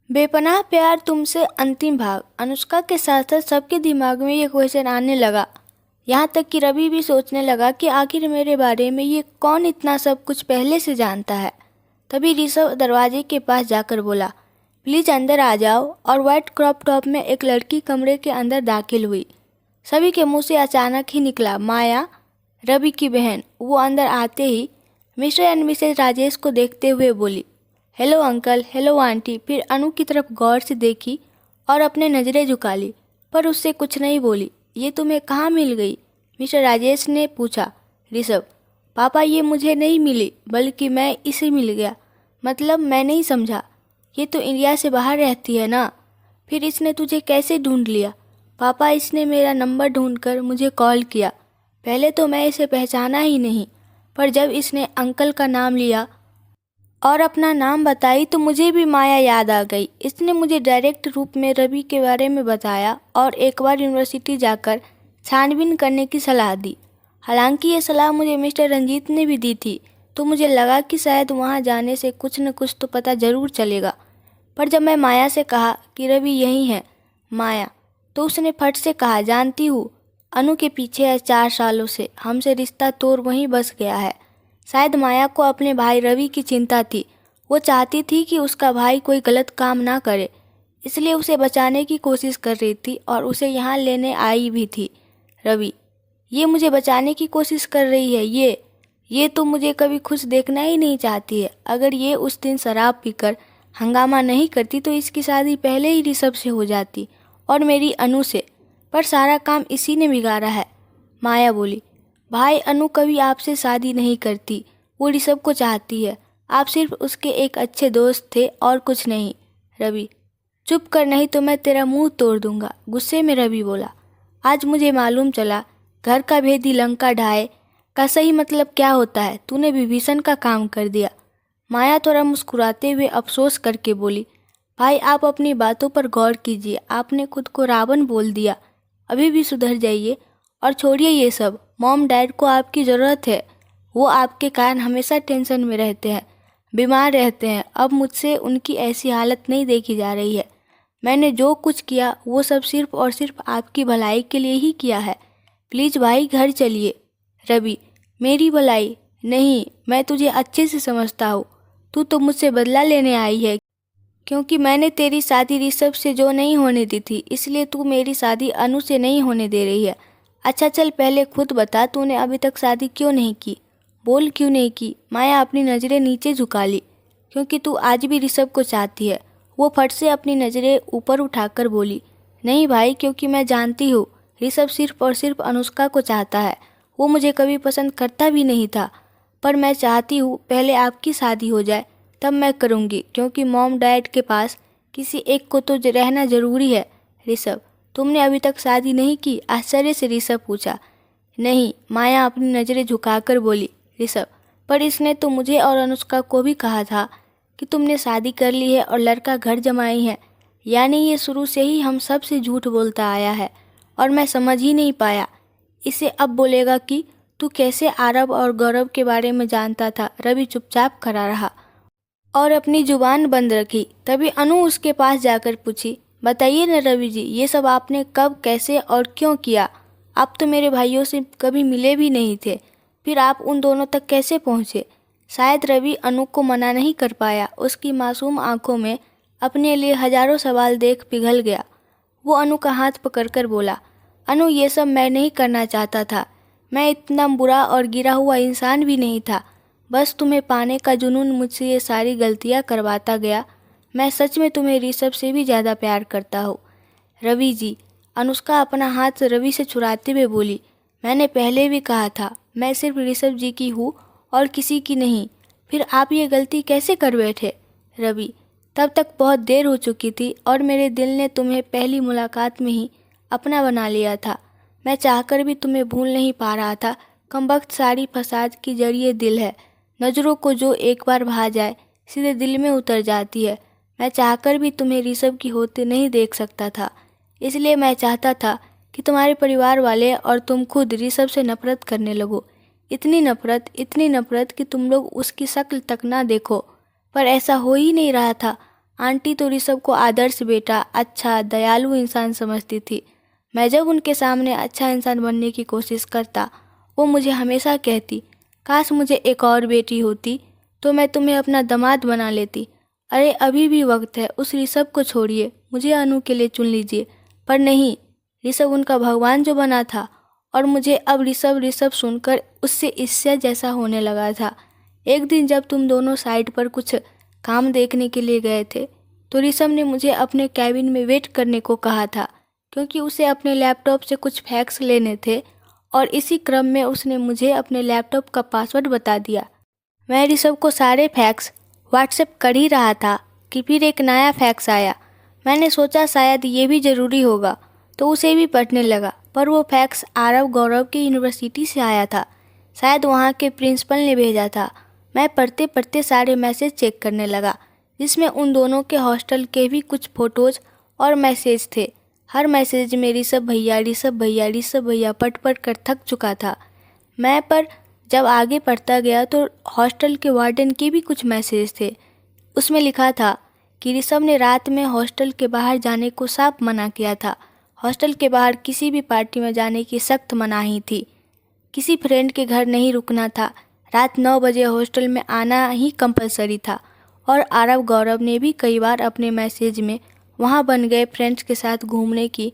बेपनाह प्यार तुमसे अंतिम भाग। अनुष्का के साथ साथ सबके दिमाग में ये क्वेश्चन आने लगा। यहाँ तक कि रवि भी सोचने लगा कि आखिर मेरे बारे में ये कौन इतना सब कुछ पहले से जानता है। तभी ऋषभ दरवाजे के पास जाकर बोला, प्लीज अंदर आ जाओ। और व्हाइट क्रॉप टॉप में एक लड़की कमरे के अंदर दाखिल हुई। सभी के मुंह से अचानक ही निकला, माया, रवि की बहन। वो अंदर आते ही मिस्टर एंड मिसेज राजेश को देखते हुए बोली, हेलो अंकल, हेलो आंटी। फिर अनु की तरफ गौर से देखी और अपने नज़रें झुका ली, पर उससे कुछ नहीं बोली। ये तुम्हें कहाँ मिल गई? मिस्टर राजेश ने पूछा। ऋषभ, पापा ये मुझे नहीं मिली, बल्कि मैं इसे मिल गया। मतलब मैं नहीं समझा। ये तो इंडिया से बाहर रहती है ना, फिर इसने तुझे कैसे ढूंढ लिया? पापा, इसने मेरा नंबर ढूंढकर मुझे कॉल किया। पहले तो मैं इसे पहचाना ही नहीं, पर जब इसने अंकल का नाम लिया और अपना नाम बताई तो मुझे भी माया याद आ गई। इसने मुझे डायरेक्ट रूप में रवि के बारे में बताया और एक बार यूनिवर्सिटी जाकर छानबीन करने की सलाह दी। हालांकि ये सलाह मुझे मिस्टर रंजीत ने भी दी थी, तो मुझे लगा कि शायद वहाँ जाने से कुछ न कुछ तो पता ज़रूर चलेगा। पर जब मैं माया से कहा कि रवि यही है माया, तो उसने फट से कहा, जानती हूँ, अनु के पीछे है 4 सालों से। हमसे रिश्ता तोड़ वहीं बस गया है। शायद माया को अपने भाई रवि की चिंता थी। वो चाहती थी कि उसका भाई कोई गलत काम ना करे, इसलिए उसे बचाने की कोशिश कर रही थी और उसे यहाँ लेने आई भी थी। रवि, ये मुझे बचाने की कोशिश कर रही है। ये तो मुझे कभी खुश देखना ही नहीं चाहती है। अगर ये उस दिन शराब पीकर हंगामा नहीं करती तो इसकी शादी पहले ही ऋषभ से हो जाती और मेरी अनु से, पर सारा काम इसी ने बिगाड़ा है। माया बोली, भाई, अनु कभी आपसे शादी नहीं करती। वो ऋषभ को चाहती है। आप सिर्फ उसके एक अच्छे दोस्त थे और कुछ नहीं। रवि, चुप कर, नहीं तो मैं तेरा मुंह तोड़ दूंगा। गुस्से में रवि बोला, आज मुझे मालूम चला घर का भेदी लंका ढाए का सही मतलब क्या होता है। तूने विभीषण का काम कर दिया। माया थोड़ा मुस्कुराते हुए अफसोस करके बोली, भाई आप अपनी बातों पर गौर कीजिए। आपने खुद को रावण बोल दिया। अभी भी सुधर जाइए और छोड़िए ये सब। मॉम डैड को आपकी ज़रूरत है। वो आपके कारण हमेशा टेंशन में रहते हैं, बीमार रहते हैं। अब मुझसे उनकी ऐसी हालत नहीं देखी जा रही है। मैंने जो कुछ किया वो सब सिर्फ और सिर्फ आपकी भलाई के लिए ही किया है। प्लीज़ भाई घर चलिए। रवि, मेरी भलाई नहीं, मैं तुझे अच्छे से समझता हूँ। तू तो मुझसे बदला लेने आई है, क्योंकि मैंने तेरी शादी ऋषभ से जो नहीं होने दी थी, इसलिए तू मेरी शादी अनु से नहीं होने दे रही है। अच्छा चल, पहले खुद बता, तूने अभी तक शादी क्यों नहीं की? बोल, क्यों नहीं की? माया अपनी नज़रें नीचे झुका ली, क्योंकि तू आज भी ऋषभ को चाहती है। वो फट से अपनी नज़रें ऊपर उठाकर बोली, नहीं भाई, क्योंकि मैं जानती हूँ ऋषभ सिर्फ और सिर्फ अनुष्का को चाहता है। वो मुझे कभी पसंद करता भी नहीं था, पर मैं चाहती हूँ पहले आपकी शादी हो जाए, तब मैं करूँगी, क्योंकि मॉम डैड के पास किसी एक को तो रहना ज़रूरी है। ऋषभ, तुमने अभी तक शादी नहीं की? आश्चर्य से ऋषभ पूछा। नहीं, माया अपनी नज़रें झुकाकर बोली। ऋषभ, पर इसने तो मुझे और अनुष्का को भी कहा था कि तुमने शादी कर ली है और लड़का घर जमाई है। यानी ये शुरू से ही हम सब से झूठ बोलता आया है और मैं समझ ही नहीं पाया। इसे अब बोलेगा कि तू कैसे आरव और गौरव के बारे में जानता था। रवि चुपचाप खड़ा रहा और अपनी जुबान बंद रखी। तभी अनु उसके पास जाकर पूछी, बताइए न रवि जी, ये सब आपने कब, कैसे और क्यों किया? आप तो मेरे भाइयों से कभी मिले भी नहीं थे, फिर आप उन दोनों तक कैसे पहुँचे? शायद रवि अनु को मना नहीं कर पाया। उसकी मासूम आंखों में अपने लिए हजारों सवाल देख पिघल गया। वो अनु का हाथ पकड़कर बोला, अनु, ये सब मैं नहीं करना चाहता था। मैं इतना बुरा और गिरा हुआ इंसान भी नहीं था। बस तुम्हें पाने का जुनून मुझसे ये सारी गलतियाँ करवाता गया। मैं सच में तुम्हें ऋषभ से भी ज़्यादा प्यार करता हूँ। रवि जी, अनुष्का अपना हाथ रवि से छुड़ाते हुए बोली, मैंने पहले भी कहा था, मैं सिर्फ ऋषभ जी की हूँ और किसी की नहीं। फिर आप ये गलती कैसे कर बैठे? रवि, तब तक बहुत देर हो चुकी थी और मेरे दिल ने तुम्हें पहली मुलाकात में ही अपना बना लिया था। मैं चाहकर भी तुम्हें भूल नहीं पा रहा था। कमबख्त सारी फसाद की जरिए दिल है। नज़रों को जो एक बार भा जाए सीधे दिल में उतर जाती है। मैं चाहकर भी तुम्हें ऋषभ की होते नहीं देख सकता था, इसलिए मैं चाहता था कि तुम्हारे परिवार वाले और तुम खुद ऋषभ से नफरत करने लगो। इतनी नफरत कि तुम लोग उसकी शक्ल तक ना देखो। पर ऐसा हो ही नहीं रहा था। आंटी तो ऋषभ को आदर्श बेटा, अच्छा दयालु इंसान समझती थी। मैं जब उनके सामने अच्छा इंसान बनने की कोशिश करता, वो मुझे हमेशा कहती, काश मुझे एक और बेटी होती तो मैं तुम्हें अपना दामाद बना लेती। अरे अभी भी वक्त है, उस ऋषभ को छोड़िए, मुझे अनु के लिए चुन लीजिए। पर नहीं, ऋषभ उनका भगवान जो बना था, और मुझे अब ऋषभ ऋषभ सुनकर उससे ईर्ष्या जैसा होने लगा था। एक दिन जब तुम दोनों साइड पर कुछ काम देखने के लिए गए थे, तो ऋषभ ने मुझे अपने कैबिन में वेट करने को कहा था, क्योंकि उसे अपने लैपटॉप से कुछ फैक्स लेने थे, और इसी क्रम में उसने मुझे अपने लैपटॉप का पासवर्ड बता दिया। मैं ऋषभ को सारे फैक्स व्हाट्सएप कर ही रहा था कि फिर एक नया फैक्स आया। मैंने सोचा शायद ये भी ज़रूरी होगा, तो उसे भी पढ़ने लगा, पर वो फैक्स आरव गौरव की यूनिवर्सिटी से आया था। शायद वहाँ के प्रिंसिपल ने भेजा था। मैं पढ़ते पढ़ते सारे मैसेज चेक करने लगा, जिसमें उन दोनों के हॉस्टल के भी कुछ फ़ोटोज़ और मैसेज थे। हर मैसेज में ऋषभ भैया ऋषभ भैया ऋषभ भैया पढ़ पढ़ कर थक चुका था मैं। पर जब आगे पढ़ता गया तो हॉस्टल के वार्डन के भी कुछ मैसेज थे। उसमें लिखा था कि ऋषभ ने रात में हॉस्टल के बाहर जाने को साफ मना किया था। हॉस्टल के बाहर किसी भी पार्टी में जाने की सख्त मनाही थी। किसी फ्रेंड के घर नहीं रुकना था। रात 9 बजे हॉस्टल में आना ही कंपलसरी था। और आरव गौरव ने भी कई बार अपने मैसेज में वहाँ बन गए फ्रेंड्स के साथ घूमने की,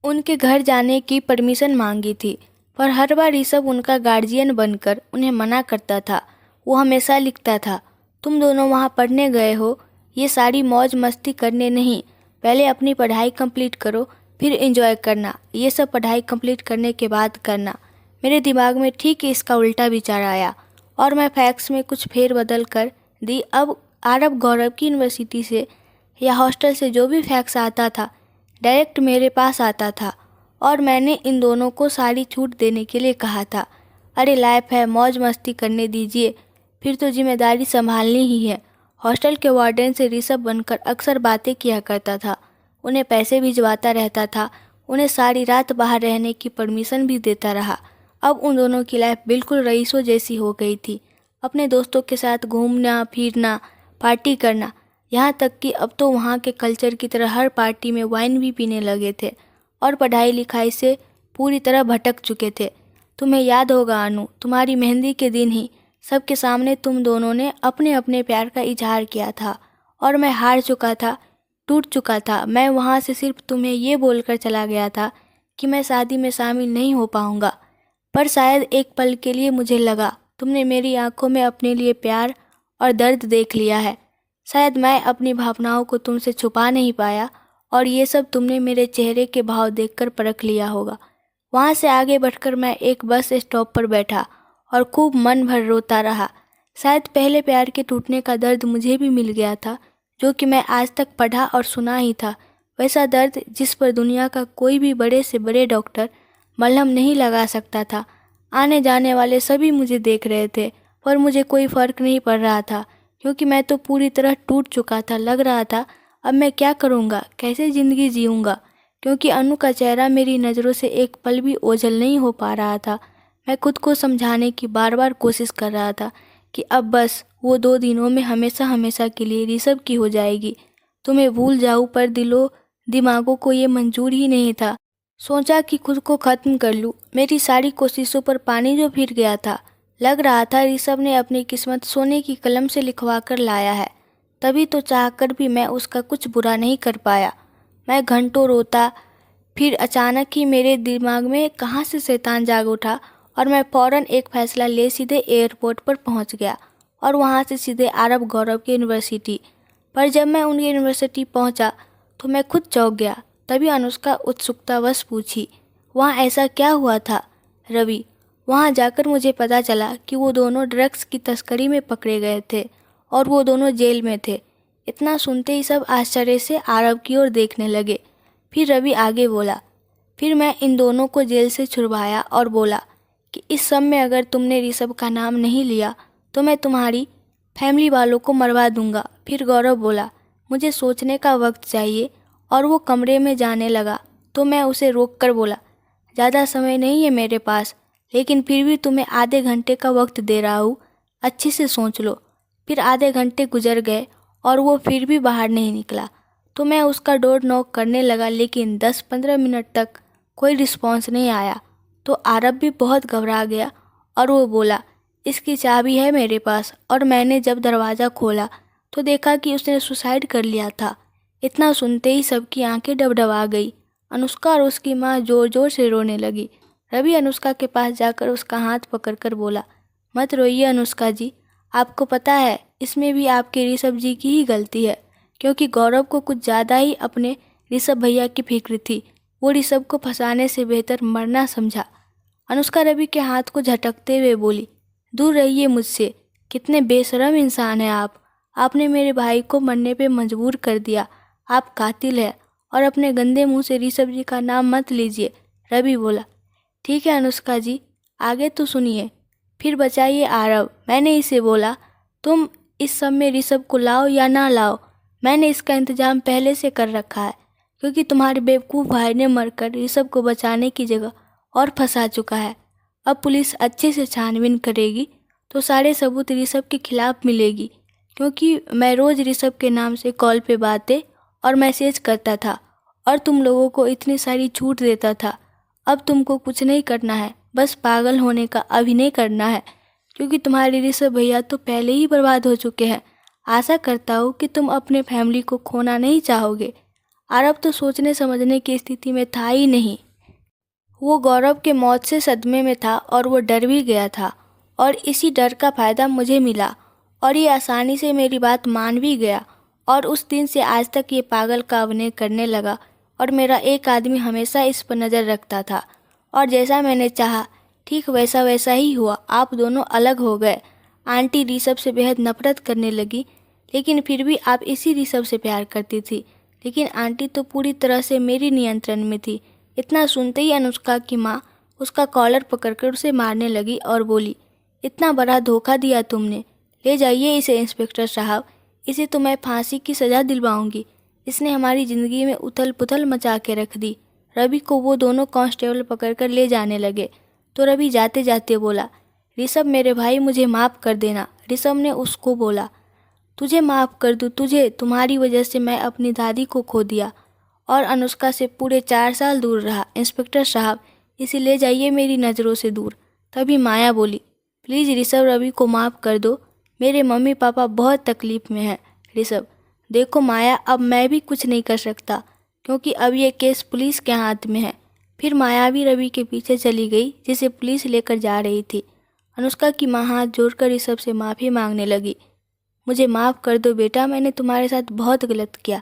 उनके घर जाने की परमिशन मांगी थी। पर हर बार ऋषभ उनका गार्जियन बनकर उन्हें मना करता था। वो हमेशा लिखता था, तुम दोनों वहाँ पढ़ने गए हो, ये सारी मौज मस्ती करने नहीं, पहले अपनी पढ़ाई कंप्लीट करो, फिर एंजॉय करना, ये सब पढ़ाई कंप्लीट करने के बाद करना। मेरे दिमाग में ठीक इसका उल्टा विचार आया और मैं फैक्स में कुछ फेरबदल कर दी। अब आरव गौरव की यूनिवर्सिटी से या हॉस्टल से जो भी फैक्स आता था डायरेक्ट मेरे पास आता था, और मैंने इन दोनों को सारी छूट देने के लिए कहा था। अरे लाइफ है, मौज मस्ती करने दीजिए, फिर तो जिम्मेदारी संभालनी ही है। हॉस्टल के वार्डन से ऋषभ बनकर अक्सर बातें किया करता था, उन्हें पैसे भिजवाता रहता था, उन्हें सारी रात बाहर रहने की परमिशन भी देता रहा। अब उन दोनों की लाइफ बिल्कुल रईसों जैसी हो गई थी। अपने दोस्तों के साथ घूमना फिरना, पार्टी करना, यहाँ तक कि अब तो वहाँ के कल्चर की तरह हर पार्टी में वाइन भी पीने लगे थे और पढ़ाई लिखाई से पूरी तरह भटक चुके थे। तुम्हें याद होगा अनु, तुम्हारी मेहंदी के दिन ही सबके सामने तुम दोनों ने अपने अपने प्यार का इजहार किया था, और मैं हार चुका था, टूट चुका था। मैं वहाँ से सिर्फ तुम्हें ये बोलकर चला गया था कि मैं शादी में शामिल नहीं हो पाऊँगा। पर शायद एक पल के लिए मुझे लगा तुमने मेरी आंखों में अपने लिए प्यार और दर्द देख लिया है। शायद मैं अपनी भावनाओं को तुमसे छुपा नहीं पाया, और ये सब तुमने मेरे चेहरे के भाव देखकर परख लिया होगा। वहाँ से आगे बढ़कर मैं एक बस स्टॉप पर बैठा और खूब मन भर रोता रहा। शायद पहले प्यार के टूटने का दर्द मुझे भी मिल गया था, जो कि मैं आज तक पढ़ा और सुना ही था। वैसा दर्द जिस पर दुनिया का कोई भी बड़े से बड़े डॉक्टर मलहम नहीं लगा सकता था। आने जाने वाले सभी मुझे देख रहे थे, पर मुझे कोई फ़र्क नहीं पड़ रहा था, क्योंकि मैं तो पूरी तरह टूट चुका था। लग रहा था अब मैं क्या करूँगा, कैसे ज़िंदगी जीऊँगा, क्योंकि अनु का चेहरा मेरी नज़रों से एक पल भी ओझल नहीं हो पा रहा था। मैं खुद को समझाने की बार बार कोशिश कर रहा था कि अब बस वो 2 दिनों में हमेशा हमेशा के लिए ऋषभ की हो जाएगी। तुम्हें भूल जाऊँ, पर दिलो दिमागों को ये मंजूर ही नहीं था। सोचा कि खुद को ख़त्म कर लूँ। मेरी सारी कोशिशों पर पानी जो फिर गया था। लग रहा था ऋषभ ने अपनी किस्मत सोने की कलम से लिखवा कर लाया है, तभी तो चाहकर भी मैं उसका कुछ बुरा नहीं कर पाया। मैं घंटों रोता, फिर अचानक ही मेरे दिमाग में कहाँ से शैतान जाग उठा और मैं फ़ौरन एक फ़ैसला ले सीधे एयरपोर्ट पर पहुँच गया और वहाँ से सीधे आरव गौरव की यूनिवर्सिटी। पर जब मैं उनकी यूनिवर्सिटी पहुँचा तो मैं खुद चौंक गया। तभी अनुष्का उत्सुकतावश पूछी, वहाँ ऐसा क्या हुआ था रवि? वहाँ जाकर मुझे पता चला कि वो दोनों ड्रग्स की तस्करी में पकड़े गए थे और वो दोनों जेल में थे। इतना सुनते ही सब आश्चर्य से आरव की ओर देखने लगे। फिर रवि आगे बोला, फिर मैं इन दोनों को जेल से छुड़वाया और बोला कि इस सब में अगर तुमने ऋषभ का नाम नहीं लिया तो मैं तुम्हारी फैमिली वालों को मरवा दूंगा। फिर गौरव बोला, मुझे सोचने का वक्त चाहिए, और वो कमरे में जाने लगा तो मैं उसे रोक कर बोला, ज़्यादा समय नहीं है मेरे पास, लेकिन फिर भी तुम्हें आधे घंटे का वक्त दे रहा हूँ, अच्छे से सोच लो। फिर आधे घंटे गुजर गए और वो फिर भी बाहर नहीं निकला। तो मैं उसका डोर नॉक करने लगा, लेकिन 10-15 मिनट तक कोई रिस्पॉन्स नहीं आया। तो आरब भी बहुत घबरा गया और वो बोला, इसकी चाबी है मेरे पास। और मैंने जब दरवाज़ा खोला तो देखा कि उसने सुसाइड कर लिया था। इतना सुनते ही सबकी आंखें डबडबा गई। अनुष्का और उसकी माँ ज़ोर ज़ोर से रोने लगी। रवि अनुष्का के पास जाकर उसका हाथ पकड़कर बोला, मत रोइए अनुष्का जी, आपको पता है इसमें भी आपके ऋषभ जी की ही गलती है, क्योंकि गौरव को कुछ ज़्यादा ही अपने ऋषभ भैया की फिक्र थी। वो ऋषभ को फंसाने से बेहतर मरना समझा। अनुष्का रवि के हाथ को झटकते हुए बोली, दूर रहिए मुझसे, कितने बेशरम इंसान हैं आप। आपने मेरे भाई को मरने पे मजबूर कर दिया। आप कातिल हैं और अपने गंदे मुंह से ऋषभ जी का नाम मत लीजिए। रवि बोला, ठीक है अनुष्का जी, आगे तो सुनिए। फिर बचाइए आरव। मैंने इसे बोला, तुम इस सब में ऋषभ को लाओ या ना लाओ, मैंने इसका इंतजाम पहले से कर रखा है, क्योंकि तुम्हारे बेवकूफ़ भाई ने मरकर ऋषभ को बचाने की जगह और फंसा चुका है। अब पुलिस अच्छे से छानबीन करेगी तो सारे सबूत ऋषभ के खिलाफ मिलेगी, क्योंकि मैं रोज़ ऋषभ के नाम से कॉल पे बातें और मैसेज करता था और तुम लोगों को इतनी सारी छूट देता था। अब तुमको कुछ नहीं करना है, बस पागल होने का अभिनय करना है, क्योंकि तुम्हारे ऋषभ भैया तो पहले ही बर्बाद हो चुके हैं। आशा करता हूँ कि तुम अपने फैमिली को खोना नहीं चाहोगे। आरव तो सोचने समझने की स्थिति में था ही नहीं। वो गौरव के मौत से सदमे में था और वो डर भी गया था, और इसी डर का फ़ायदा मुझे मिला और ये आसानी से मेरी बात मान भी गया। और उस दिन से आज तक ये पागल का अभिनय करने लगा और मेरा एक आदमी हमेशा इस पर नज़र रखता था। और जैसा मैंने चाहा ठीक वैसा वैसा ही हुआ। आप दोनों अलग हो गए। आंटी ऋषभ से बेहद नफरत करने लगी, लेकिन फिर भी आप इसी ऋषभ से प्यार करती थी। लेकिन आंटी तो पूरी तरह से मेरी नियंत्रण में थी। इतना सुनते ही अनुष्का की माँ उसका कॉलर पकड़कर उसे मारने लगी और बोली, इतना बड़ा धोखा दिया तुमने, ले जाइए इसे इंस्पेक्टर साहब, इसे तो मैं फांसी की सज़ा दिलवाऊंगी। इसने हमारी ज़िंदगी में उथल पुथल मचा के रख दी। रवि को वो दोनों कांस्टेबल पकड़कर ले जाने लगे तो रवि जाते जाते बोला, ऋषभ मेरे भाई, मुझे माफ़ कर देना। ऋषभ ने उसको बोला, तुझे माफ़ कर दूँ तुझे? तुम्हारी वजह से मैं अपनी दादी को खो दिया और अनुष्का से पूरे 4 साल दूर रहा। इंस्पेक्टर साहब, इसे ले जाइए मेरी नज़रों से दूर। तभी माया बोली, प्लीज़ ऋषभ, रवि को माफ़ कर दो, मेरे मम्मी पापा बहुत तकलीफ़ में हैं। ऋषभ, देखो माया, अब मैं भी कुछ नहीं कर सकता, क्योंकि अब ये केस पुलिस के हाथ में है। फिर माया भी रवि के पीछे चली गई, जिसे पुलिस लेकर जा रही थी। अनुष्का की माँ हाथ जोड़कर ऋषभ से माफ़ी मांगने लगी। मुझे माफ़ कर दो बेटा, मैंने तुम्हारे साथ बहुत गलत किया।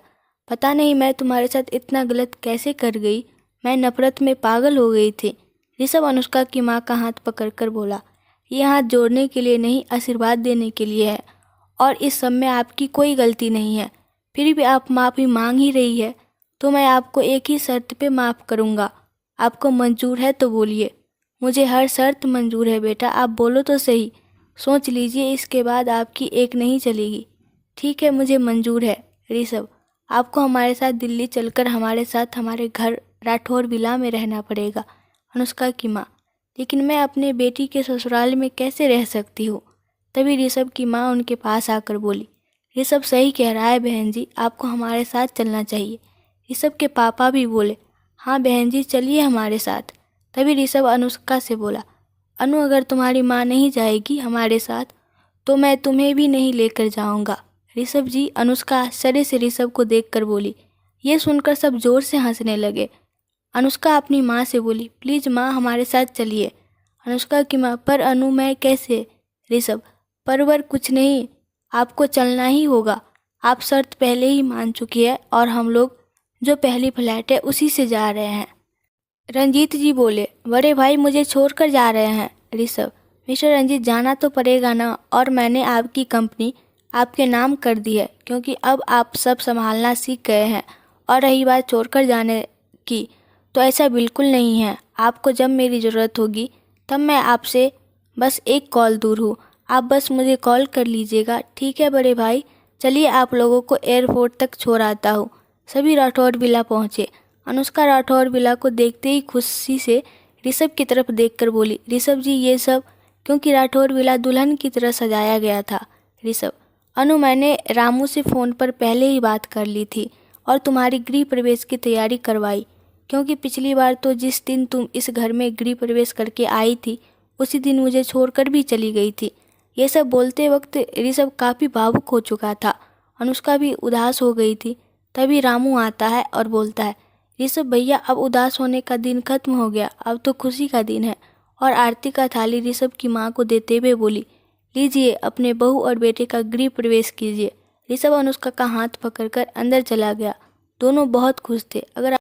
पता नहीं मैं तुम्हारे साथ इतना गलत कैसे कर गई, मैं नफ़रत में पागल हो गई थी। ऋषभ अनुष्का की माँ का हाथ पकड़कर बोला, ये हाथ जोड़ने के लिए नहीं, आशीर्वाद देने के लिए है, और इस सब में आपकी कोई गलती नहीं है। फिर भी आप माफ़ी मांग ही रही है तो मैं आपको एक ही शर्त पे माफ़ करूँगा। आपको मंजूर है तो बोलिए। मुझे हर शर्त मंजूर है बेटा, आप बोलो तो सही। सोच लीजिए, इसके बाद आपकी एक नहीं चलेगी। ठीक है, मुझे मंजूर है। ऋषभ, आपको हमारे साथ दिल्ली चलकर हमारे साथ हमारे घर राठौर विला में रहना पड़ेगा। अनुष्का की माँ, लेकिन मैं अपने बेटी के ससुराल में कैसे रह सकती हूँ? तभी ऋषभ की माँ उनके पास आकर बोली, ऋषभ सही कह रहा है बहन जी, आपको हमारे साथ चलना चाहिए। ऋषभ के पापा भी बोले, हाँ बहन जी, चलिए हमारे साथ। तभी ऋषभ अनुष्का से बोला, अनु, अगर तुम्हारी माँ नहीं जाएगी हमारे साथ तो मैं तुम्हें भी नहीं लेकर जाऊंगा। ऋषभ जी, अनुष्का आश्चर्य से ऋषभ को देखकर बोली। ये सुनकर सब जोर से हंसने लगे। अनुष्का अपनी माँ से बोली, प्लीज़ माँ, हमारे साथ चलिए। अनुष्का की माँ, पर अनु, मैं कैसे? ऋषभ, परवर कुछ नहीं, आपको चलना ही होगा। आप शर्त पहले ही मान चुकी है और हम लोग जो पहली फ्लैट है उसी से जा रहे हैं। रंजीत जी बोले, बड़े भाई मुझे छोड़कर जा रहे हैं। ऋषभ, मिस्टर रंजीत, जाना तो पड़ेगा ना, और मैंने आपकी कंपनी आपके नाम कर दी है, क्योंकि अब आप सब संभालना सीख गए हैं। और रही बात छोड़कर जाने की, तो ऐसा बिल्कुल नहीं है। आपको जब मेरी ज़रूरत होगी तब मैं आपसे बस एक कॉल दूर हूँ, आप बस मुझे कॉल कर लीजिएगा। ठीक है बड़े भाई, चलिए आप लोगों को एयरपोर्ट तक छोड़ आता हूँ। सभी राठौर विला पहुँचे। अनुष्का राठौर विला को देखते ही खुशी से ऋषभ की तरफ देखकर बोली, ऋषभ जी ये सब? क्योंकि राठौर विला दुल्हन की तरह सजाया गया था। ऋषभ, अनु, मैंने रामू से फ़ोन पर पहले ही बात कर ली थी और तुम्हारी गृह प्रवेश की तैयारी करवाई, क्योंकि पिछली बार तो जिस दिन तुम इस घर में गृह प्रवेश करके आई थी उसी दिन मुझे छोड़कर भी चली गई थी। ये सब बोलते वक्त ऋषभ काफ़ी भावुक हो चुका था। अनुष्का भी उदास हो गई थी। तभी रामू आता है और बोलता है, ऋषभ भैया, अब उदास होने का दिन खत्म हो गया, अब तो खुशी का दिन है। और आरती का थाली ऋषभ की माँ को देते हुए बोली, लीजिए, अपने बहू और बेटे का गृह प्रवेश कीजिए। ऋषभ अनुष्का का हाथ पकड़कर अंदर चला गया। दोनों बहुत खुश थे। अगर